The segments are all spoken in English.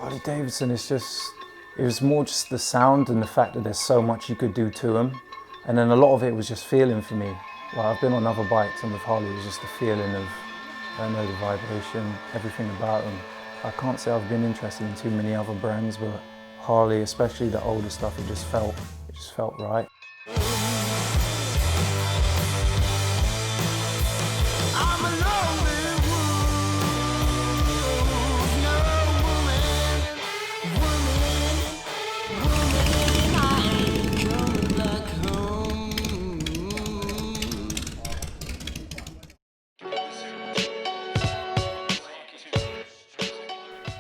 Harley Davidson is just, it was more just the sound and the fact that there's so much you could do to them. And then a lot of it was just feeling for me. Like I've been on other bikes and with Harley it was just the feeling of, I don't know, the vibration, everything about them. I can't say I've been interested in too many other brands, but Harley, especially the older stuff, it just felt right.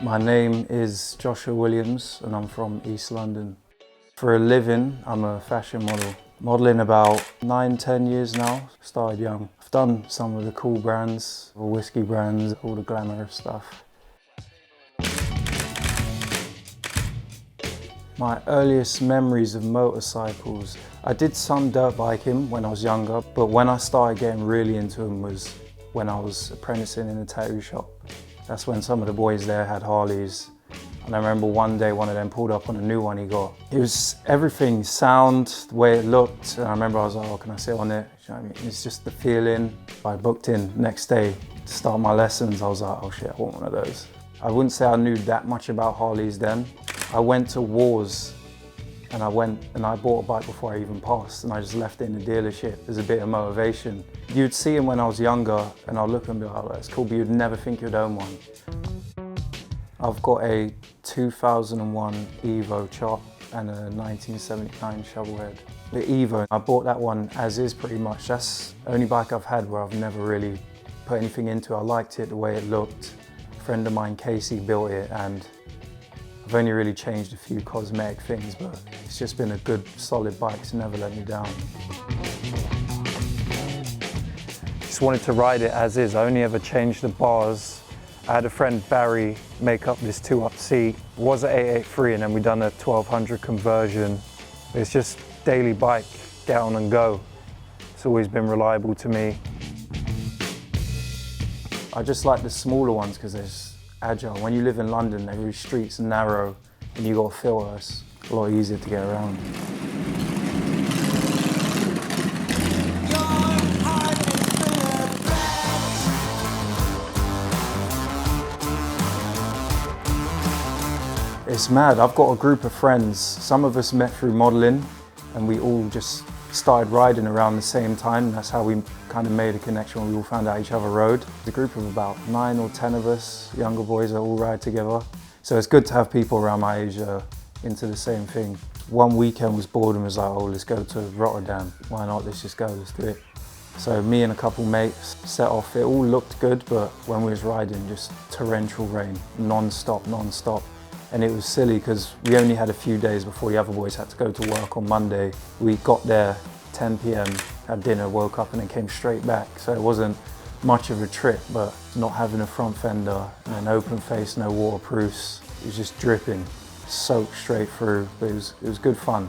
My name is Joshua Williams and I'm from East London. For a living, I'm a fashion model. Modelling about 9-10 years now, started young. I've done some of the cool brands, the whiskey brands, all the glamorous stuff. My earliest memories of motorcycles, I did some dirt biking when I was younger, but when I started getting really into them was when I was apprenticing in a tattoo shop. That's when some of the boys there had Harleys. And I remember one day one of them pulled up on a new one he got. It was everything, sound, the way it looked. And I remember I was like, oh, can I sit on it? You know what I mean? It's just the feeling. I booked in next day to start my lessons. I was like, oh shit, I want one of those. I wouldn't say I knew that much about Harleys then. I went to Wars and I bought a bike before I even passed and I just left it in the dealership as a bit of motivation. You'd see them when I was younger and I'd look and be like, oh, that's cool, but you'd never think you'd own one. I've got a 2001 Evo chop and a 1979 Shovelhead. The Evo, I bought that one as is pretty much. That's the only bike I've had where I've never really put anything into it. I liked it the way it looked. A friend of mine, Casey, built it and I've only really changed a few cosmetic things, but it's just been a good, solid bike. It's never let me down. Just wanted to ride it as is. I only ever changed the bars. I had a friend, Barry, make up this 2-up seat. It was an 883 and then we done a 1200 conversion. It's just daily bike, get on and go. It's always been reliable to me. I just like the smaller ones because they're just agile. When you live in London, every street's narrow and you got to feel it's a lot easier to get around. It's mad. I've got a group of friends. Some of us met through modelling and we all just started riding around the same time. And that's how we kind of made a connection when we all found out each other rode. A group of about 9 or 10 of us, younger boys, that all ride together. So it's good to have people around my age into the same thing. One weekend was bored and was like, oh, let's go to Rotterdam. Why not? Let's just go, let's do it. So me and a couple mates set off. It all looked good, but when we was riding, just torrential rain, non-stop, non-stop. And it was silly because we only had a few days before the other boys had to go to work on Monday. We got there 10 p.m, had dinner, woke up and then came straight back. So it wasn't much of a trip, but not having a front fender and an open face, no waterproofs, it was just dripping, soaked straight through, but it was good fun.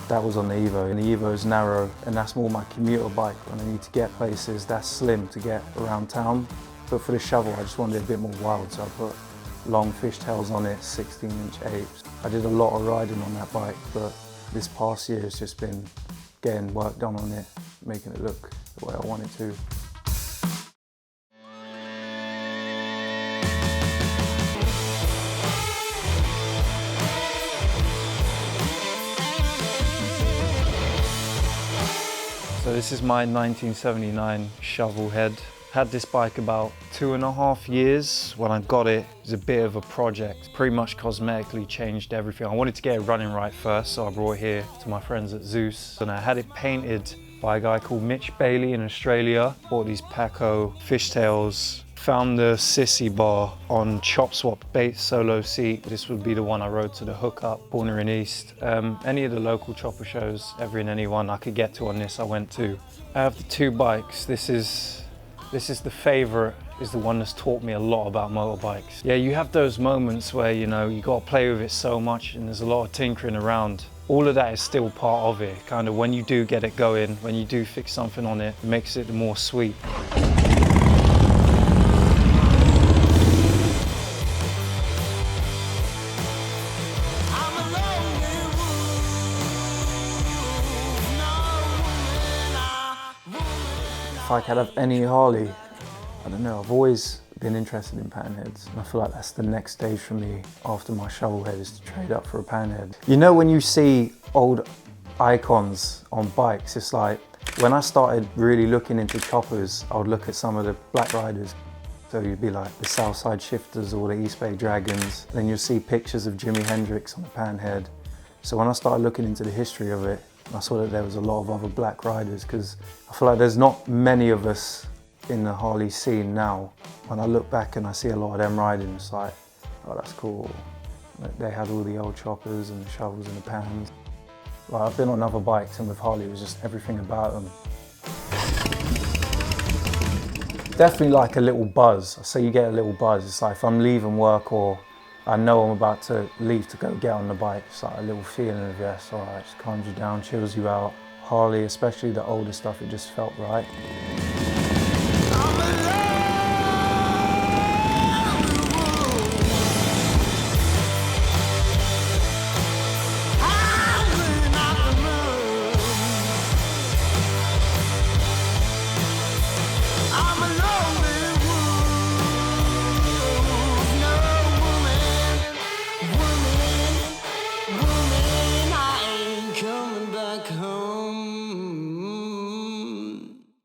That was on the Evo, and the Evo is narrow, and that's more my commuter bike when I need to get places. That's slim to get around town, but for the shovel I just wanted it a bit more wild, so I put long fishtails on it, 16-inch apes. I did a lot of riding on that bike, but this past year has just been getting work done on it, making it look the way I want it to. So this is my 1979 Shovelhead. Had this bike about 2.5 years. When I got it, it was a bit of a project. Pretty much cosmetically changed everything. I wanted to get it running right first, so I brought it here to my friends at Zeus. And I had it painted by a guy called Mitch Bailey in Australia. Bought these Paco fishtails. Found the sissy bar on Chop Swap bait solo seat. This would be the one I rode to the hookup, Corner in East. Any of the local chopper shows, every and any one I could get to on this I went to. I have the two bikes. This is the favorite, is the one that's taught me a lot about motorbikes. Yeah, you have those moments where, you know, you got to play with it so much and there's a lot of tinkering around. All of that is still part of it. Kind of when you do get it going, when you do fix something on it, it makes it more sweet. I could have any Harley, I don't know, I've always been interested in panheads. And I feel like that's the next stage for me after my Shovelhead is to trade up for a panhead. You know, when you see old icons on bikes, it's like, when I started really looking into choppers, I would look at some of the black riders. So you'd be like the Southside Shifters or the East Bay Dragons. Then you'll see pictures of Jimi Hendrix on the panhead. So when I started looking into the history of it, I saw that there was a lot of other black riders, because I feel like there's not many of us in the Harley scene now. When I look back and I see a lot of them riding, it's like, oh, that's cool. They had all the old choppers and the shovels and the pans. Like, I've been on other bikes, and with Harley it was just everything about them. Definitely like a little buzz. So you get a little buzz. It's like if I'm leaving work or I know I'm about to leave to go get on the bike, it's like a little feeling of, yes, all right, just calms you down, chills you out. Harley, especially the older stuff, it just felt right.